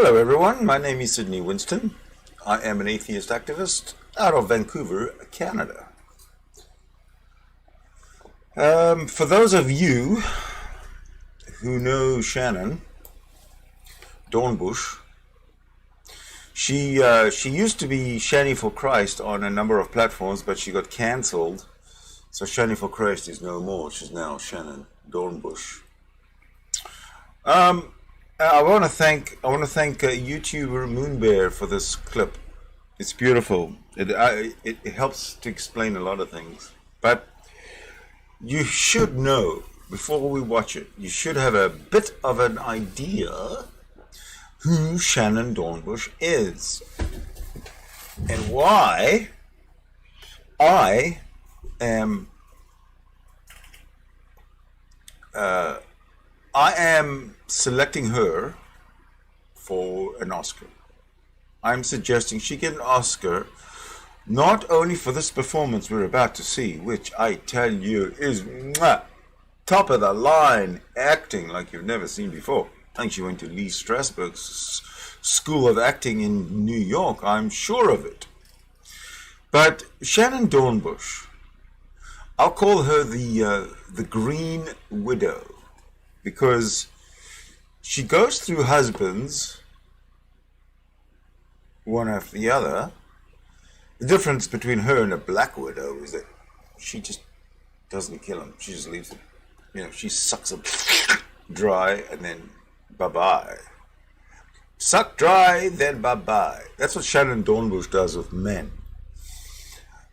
Hello everyone, my name is Sydney Winston. I am an atheist activist out of Vancouver, Canada. For those of you who know Shannon Dornbush, she used to be Shanny for Christ on a number of platforms, but she got cancelled. So Shanny for Christ is no more. She's now Shannon Dornbush. I want to thank YouTuber MoonBear for this clip. It's beautiful. It helps to explain a lot of things. But you should know, before we watch it, you should have a bit of an idea who Shannon Dornbush is and why I am selecting her for an Oscar. I'm suggesting she get an Oscar not only for this performance we're about to see, which I tell you is top of the line acting like you've never seen before. I think she went to Lee Strasberg's School of Acting in New York, I'm sure of it. But Shannon Dornbush, I'll call her the Green Widow, because she goes through husbands, one after the other. The difference between her and a Black Widow is that she just doesn't kill him. She just leaves him. You know, she sucks him dry and then bye-bye. Suck dry, then bye-bye. That's what Shannon Dornbush does with men.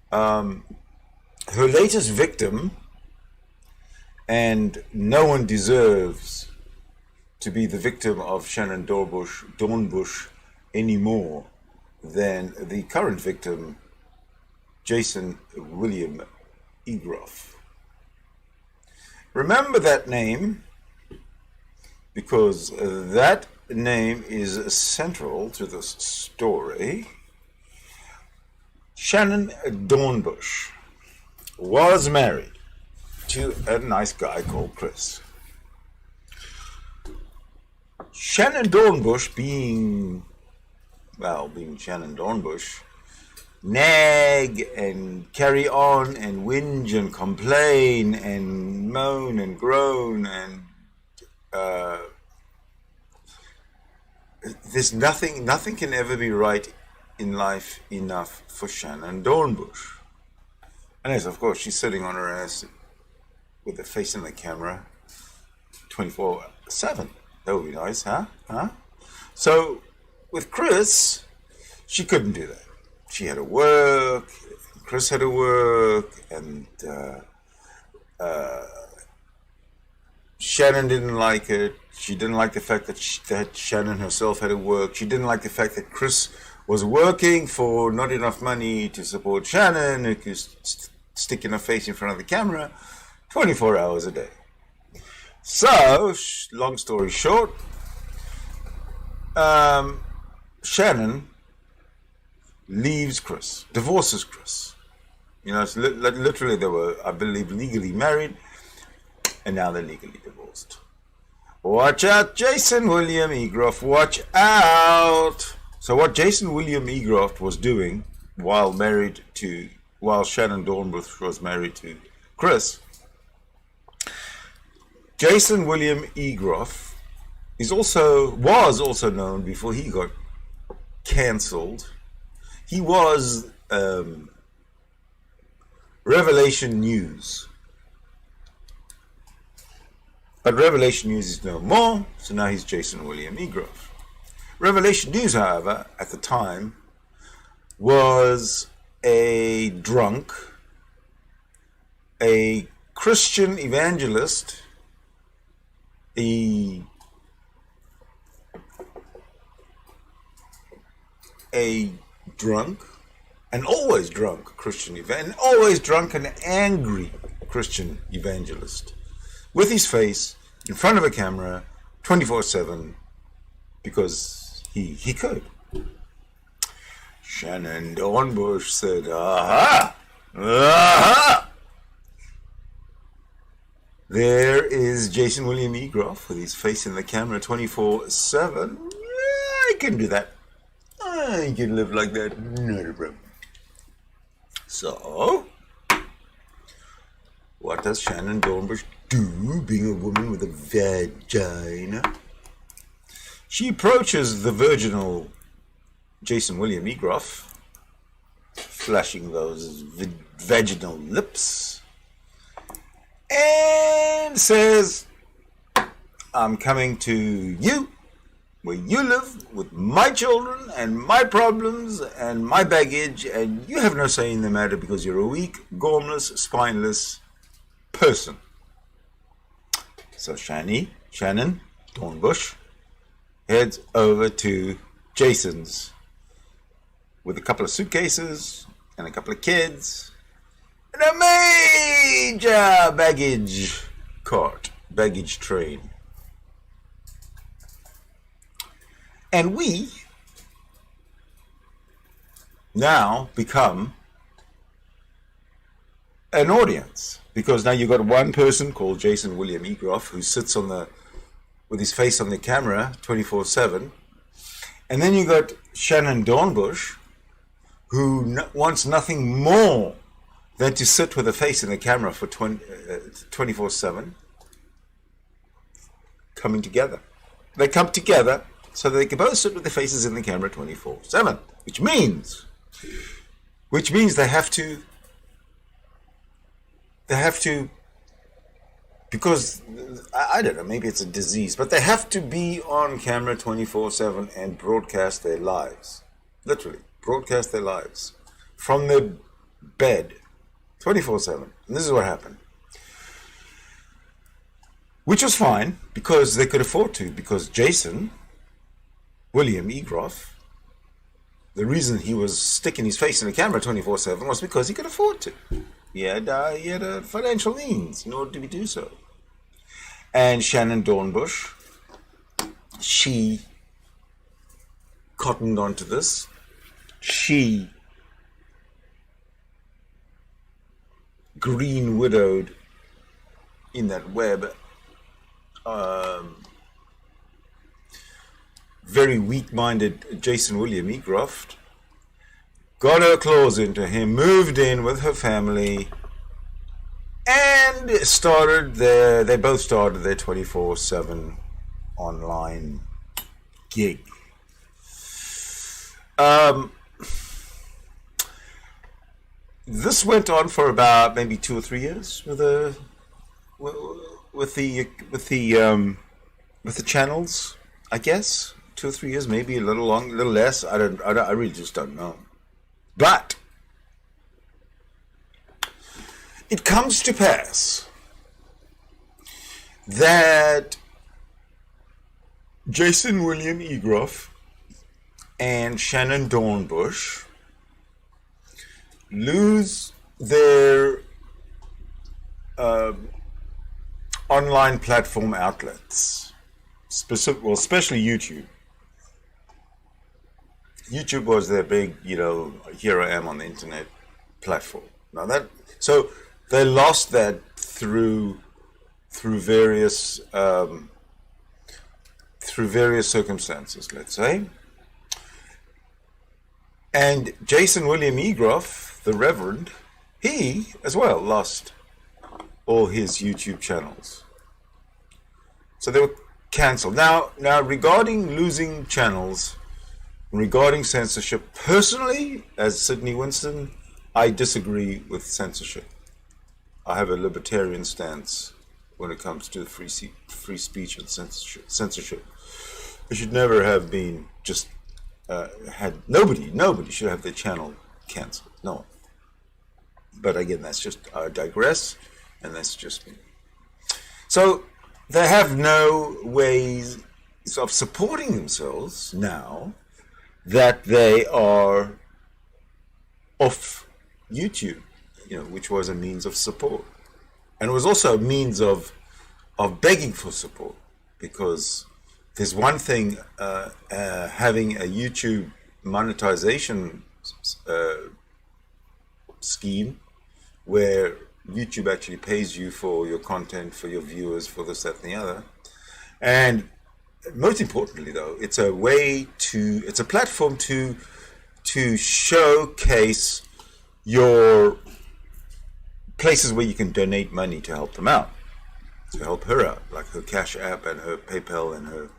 Her latest victim, and no one deserves to be the victim of Shannon Dornbush any more than the current victim, Jason William Egroff. Remember that name, because that name is central to this story. Shannon Dornbush was married to a nice guy called Chris. Shannon Dornbush being Shannon Dornbush, nag and carry on and whinge and complain and moan and groan, and there's nothing can ever be right in life enough for Shannon Dornbush. And yes, of course, she's sitting on her ass with her face in the camera 24/7. That would be nice, huh? So with Chris, she couldn't do that. She had to work, Chris had to work, and Shannon didn't like it. She didn't like the fact that Shannon herself had to work. She didn't like the fact that Chris was working for not enough money to support Shannon, who could sticking her face in front of the camera 24 hours a day. So, long story short, Shannon leaves Chris, divorces Chris. You know, it's literally they were, I believe, legally married, and now they're legally divorced. Watch out, Jason William Egroff, watch out! So what Jason William Egroff was doing while Shannon Dornbush was married to Chris, Jason William Egroff was also known, before he got cancelled, he was Revelation News. But Revelation News is no more, so now he's Jason William Egroff. Revelation News, however, at the time, was a drunk, a Christian evangelist, a drunk, an always drunk Christian always drunk and angry Christian evangelist, with his face in front of a camera 24/7, because he could. Shannon Dornbush said, aha! There is Jason William Egroff with his face in the camera 24/7. can do that. I can live like that, not a problem. So, what does Shannon Dornbush do, being a woman with a vagina? She approaches the virginal Jason William Egroff, flashing those vaginal lips, and says, I'm coming to you, where you live, with my children and my problems and my baggage, and you have no say in the matter because you're a weak, gormless, spineless person. So Shannon Dornbush heads over to Jason's with a couple of suitcases and a couple of kids and a major baggage train. And we now become an audience, because now you've got one person called Jason William Egroff who sits with his face on the camera 24/7, and then you got Shannon Dornbush who wants nothing more than to sit with a face in the camera for 24/7, coming together. They come together so that they can both sit with their faces in the camera 24/7, which means they have to, because, I don't know, maybe it's a disease, but they have to be on camera 24/7 and broadcast their lives. Literally, broadcast their lives from their bed 24/7. And this is what happened. Which was fine, because they could afford to, because Jason William Egroff, the reason he was sticking his face in the camera 24/7 was because he could afford to. He had financial means in order to do so. And Shannon Dornbush, she cottoned onto this. She green widowed in that web. Very weak-minded Jason William Egroff got her claws into him, moved in with her family, and they both started their 24/7 online gig. This went on for about maybe 2 or 3 years with the channels, I guess. 2 or 3 years, maybe a little less. I really just don't know. But it comes to pass that Jason William Egroff and Shannon Dornbush lose their online platform outlets, especially YouTube. YouTube was their big, here I am on the internet platform. So they lost that through various circumstances, let's say. And Jason William Egroff, the Reverend, he as well lost all his YouTube channels. So they were cancelled. Now regarding losing channels, regarding censorship, personally, as Sydney Winston, I disagree with censorship. I have a libertarian stance when it comes to free speech and censorship. It should never have been just nobody should have their channel cancelled. No one. But again, that's just, I digress, and that's just me. So they have no ways of supporting themselves now that they are off YouTube, which was a means of support. And it was also a means of begging for support, because there's one thing having a YouTube monetization scheme where YouTube actually pays you for your content, for your viewers, for this, that, and the other. And most importantly, though, it's a platform to showcase your places where you can donate money to help them out, to help her out, like her Cash App and her PayPal and her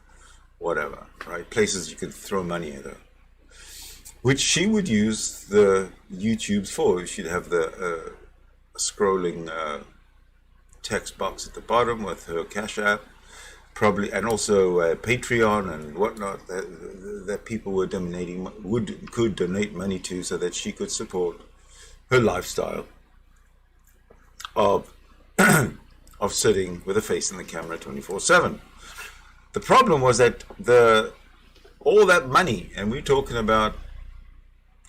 whatever, right? Places you can throw money at her, which she would use the YouTubes for. She'd have the scrolling text box at the bottom with her Cash App, probably, and also Patreon and whatnot that people were could donate money to, so that she could support her lifestyle of of sitting with a face in the camera 24/7. The problem was that all that money, and we're talking about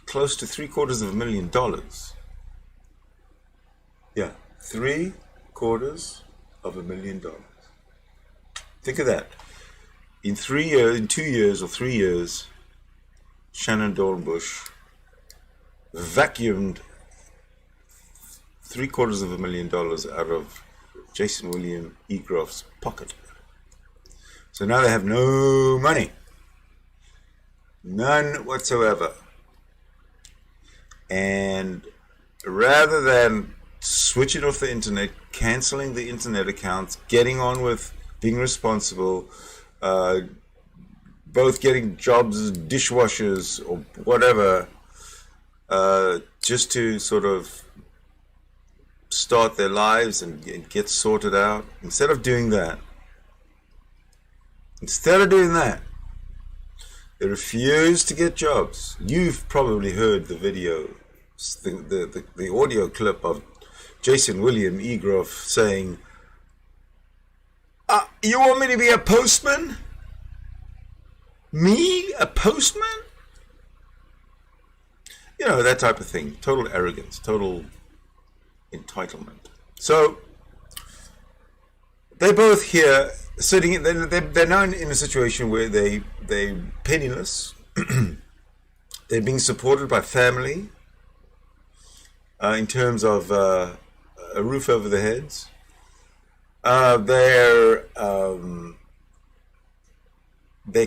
close to $750,000. Yeah, $750,000. Think of that. In 2 years or 3 years, Shannon Dornbush vacuumed $750,000 out of Jason William Egroff's pocket. So now they have no money. None whatsoever. And rather than switching off the internet, canceling the internet accounts, getting on with being responsible, both getting jobs as dishwashers or whatever, just to sort of start their lives and get sorted out. Instead of doing that, they refuse to get jobs. You've probably heard the video, the audio clip of Jason William Egroff saying, you want me to be a postman? Me? A postman? You know, that type of thing. Total arrogance, total entitlement. So, they're both here sitting, they're now in a situation where they're penniless. They're being supported by family in terms of a roof over their heads. Their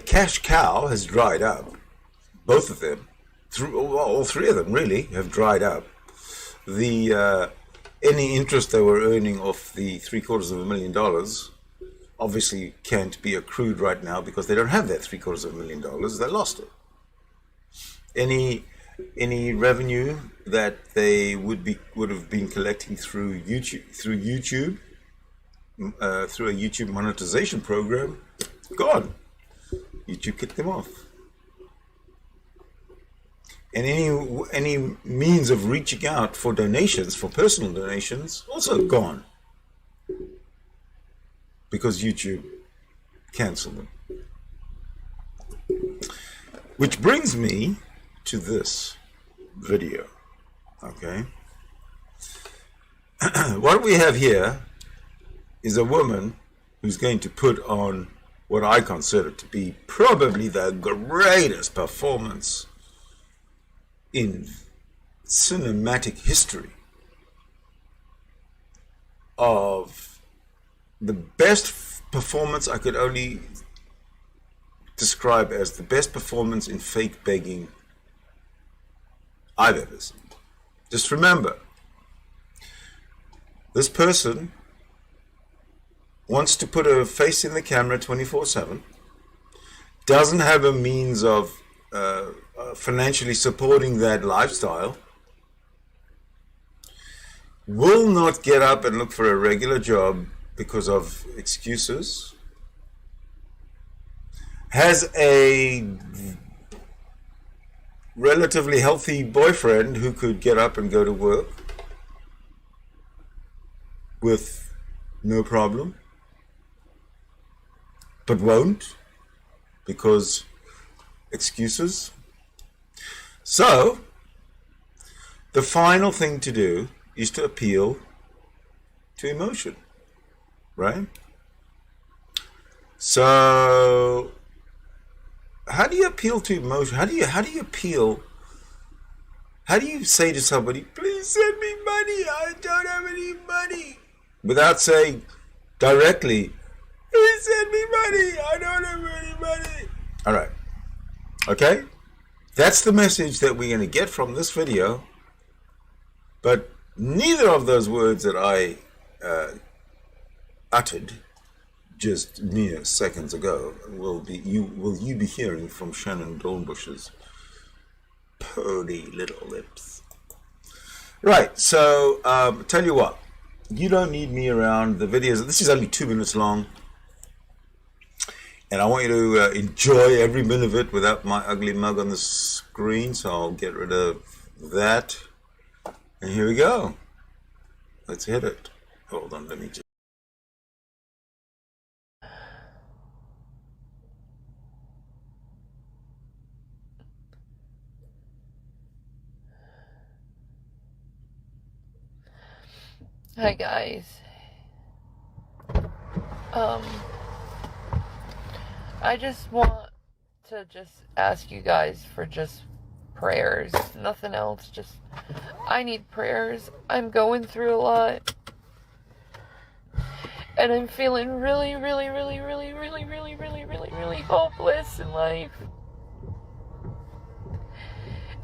cash cow has dried up. Both of them, all three of them really, have dried up. Any interest they were earning off the $750,000 obviously can't be accrued right now because they don't have that $750,000. They lost it. Any revenue that they would have been collecting through YouTube, through a YouTube monetization program, gone. YouTube kicked them off. And any means of reaching out for donations, for personal donations, also gone, because YouTube canceled them. Which brings me to this video. Okay. What we have here is a woman who's going to put on what I consider to be probably the greatest performance in cinematic history, of the best performance I could only describe as the best performance in fake begging I've ever seen. Just remember, this person wants to put her face in the camera 24/7, doesn't have a means of financially supporting that lifestyle, will not get up and look for a regular job because of excuses, has a relatively healthy boyfriend who could get up and go to work with no problem, but won't because excuses. So, the final thing to do is to appeal to emotion, right? So, how do you appeal to emotion? How do you say to somebody, please send me money, I don't have any money, without saying directly, please send me money. I don't have any money. All right. Okay. That's the message that we're going to get from this video. But neither of those words that I uttered just mere seconds ago will you be hearing from Shannon Dornbush's purdy little lips. Right, so tell you what, you don't need me around. The videos, this is only 2 minutes long, and I want you to enjoy every minute of it without my ugly mug on the screen, so I'll get rid of that. And here we go. Let's hit it. Hold on, let me just... Hi guys. I just want to ask you guys for just prayers. Nothing else. Just I need prayers. I'm going through a lot. And I'm feeling really hopeless in life.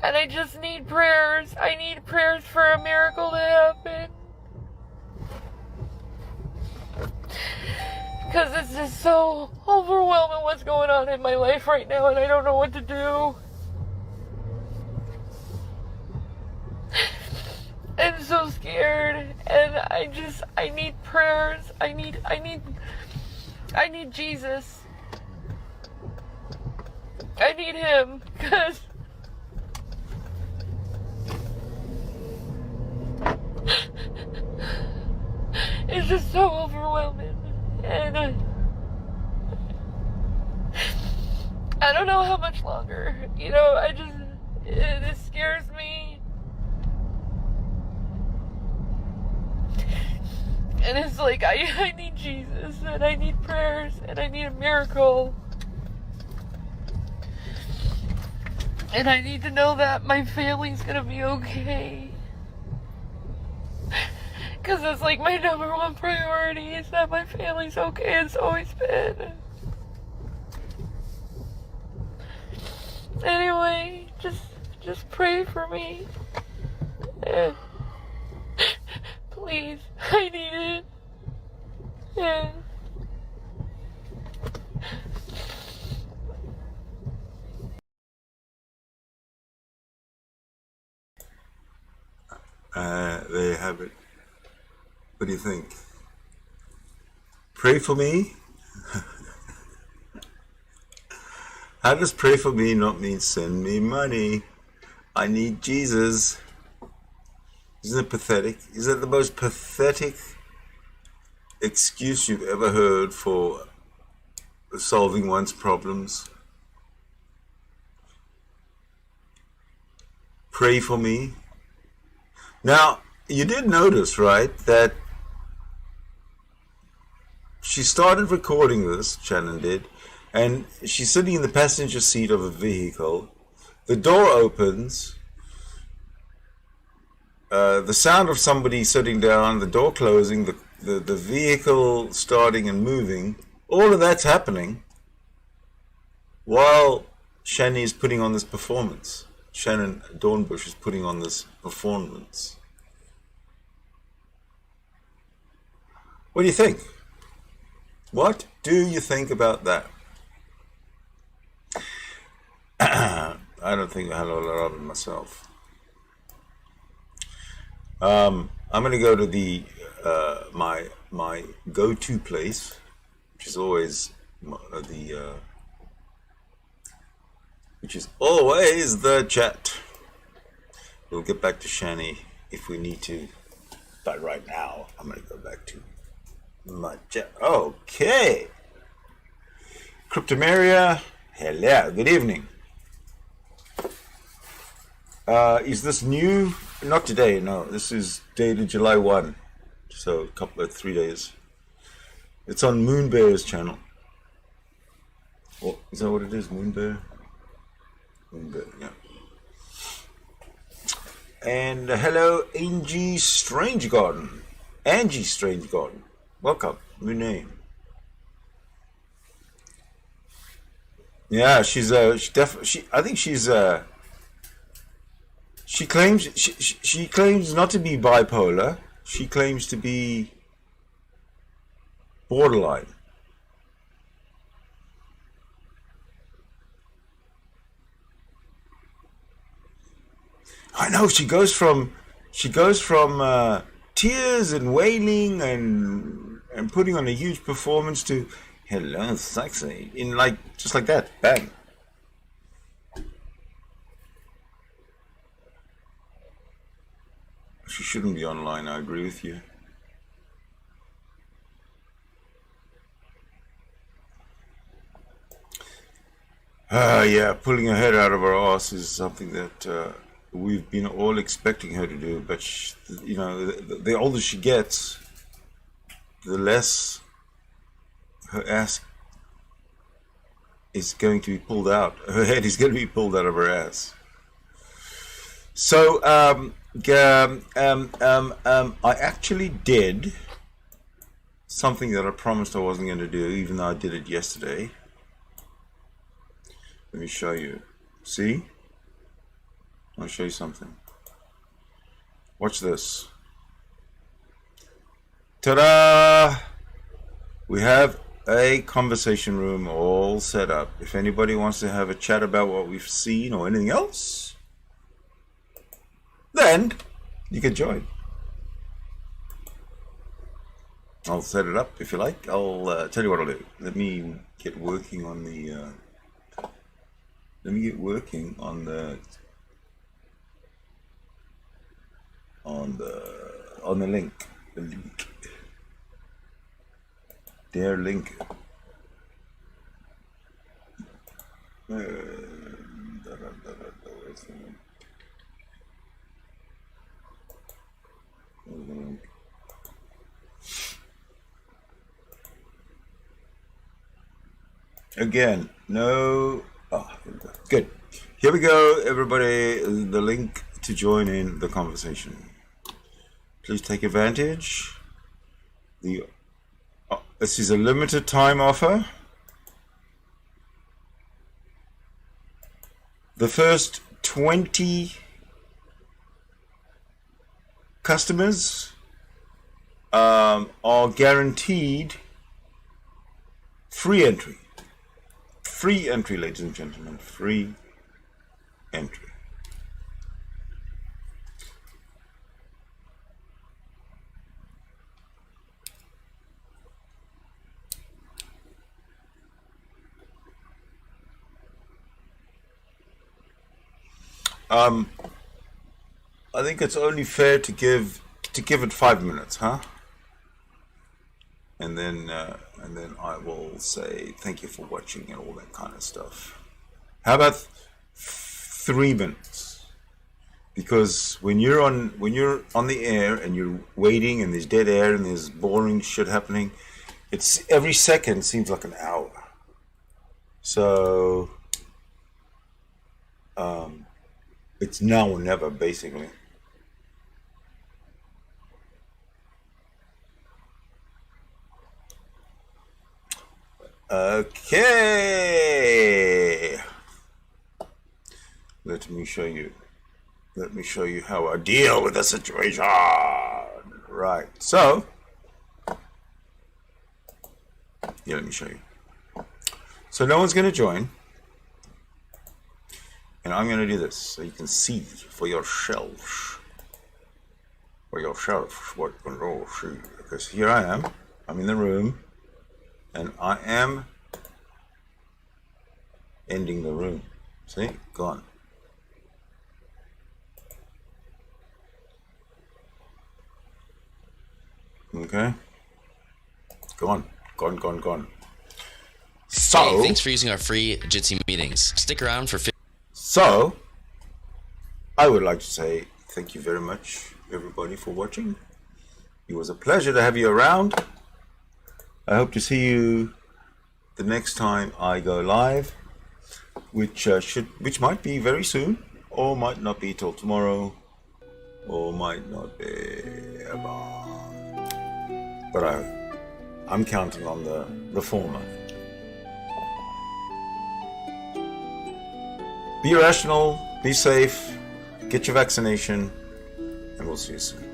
And I just need prayers. I need prayers for a miracle to happen. Because it's just so overwhelming what's going on in my life right now, and I don't know what to do. I'm so scared, and I need prayers. I need Jesus. I need him, because it's just so overwhelming. And I don't know how much longer. You know, it scares me. And it's like, I need Jesus, and I need prayers, and I need a miracle. And I need to know that my family's gonna be okay. Because it's like my number one priority is that my family's okay. It's always been. Anyway, just pray for me. And please, I need it. And there you have it. What do you think? Pray for me? How does pray for me not mean send me money? I need Jesus. Isn't it pathetic? Is that the most pathetic excuse you've ever heard for solving one's problems? Pray for me? Now, you did notice, right, that she started recording this, Shannon did, and she's sitting in the passenger seat of a vehicle. The door opens, the sound of somebody sitting down, the door closing, the vehicle starting and moving, all of that's happening while Shanny is putting on this performance. Shannon Dornbush is putting on this performance. What do you think? What do you think about that? I don't think I know a lot of it myself. I'm going to go to the my go-to place, which is always the chat. We'll get back to Shanny if we need to, but right now I'm going to go back to my chat. Okay. Cryptomeria, hello, good evening. Is this new? Not today, no. This is dated July 1, so a couple of 3 days. It's on MoonBear's channel. Oh, is that what it is, MoonBear? MoonBear, yeah. And hello, Angie Strange Garden. Angie Strange Garden. Welcome, new name. Yeah, I think she claims not to be bipolar. She claims to be borderline. I know she goes from tears and wailing and putting on a huge performance to hello sexy in like just like that, bang. She shouldn't be online. I agree with you. Yeah, pulling her head out of her ass is something that we've been all expecting her to do. But the older she gets, the less her ass is going to be pulled out. Her head is going to be pulled out of her ass. So, I actually did something that I promised I wasn't going to do, even though I did it yesterday. Let me show you. See? I'll show you something. Watch this. Ta-da! We have a conversation room all set up. If anybody wants to have a chat about what we've seen or anything else, then you can join. I'll set it up if you like. I'll tell you what I'll do. Let me get working on the on the link. The link. Their link. Again, no. Oh, good. Here we go, everybody. The link to join in the conversation. Please take advantage. This is a limited time offer. The first 20 customers are guaranteed free entry. Free entry, ladies and gentlemen. Free entry. I think it's only fair to give it 5 minutes, huh? And then I will say thank you for watching and all that kind of stuff. How about 3 minutes? Because when you're on the air and you're waiting and there's dead air and there's boring shit happening, it's every second seems like an hour. So it's now or never, basically. Okay. Let me show you how I deal with the situation. Right. So, yeah, let me show you. So no one's going to join. And I'm going to do this so you can see for yourselves. What you'll see. Because here I am. I'm in the room. And I am ending the room. See? Gone. Okay? Gone. So... Hey, thanks for using our free Jitsi meetings. Stick around for... So, I would like to say thank you very much, everybody, for watching. It was a pleasure to have you around. I hope to see you the next time I go live, which might be very soon, or might not be till tomorrow, or might not be ever. But I'm counting on the former. Be rational, be safe, get your vaccination, and we'll see you soon.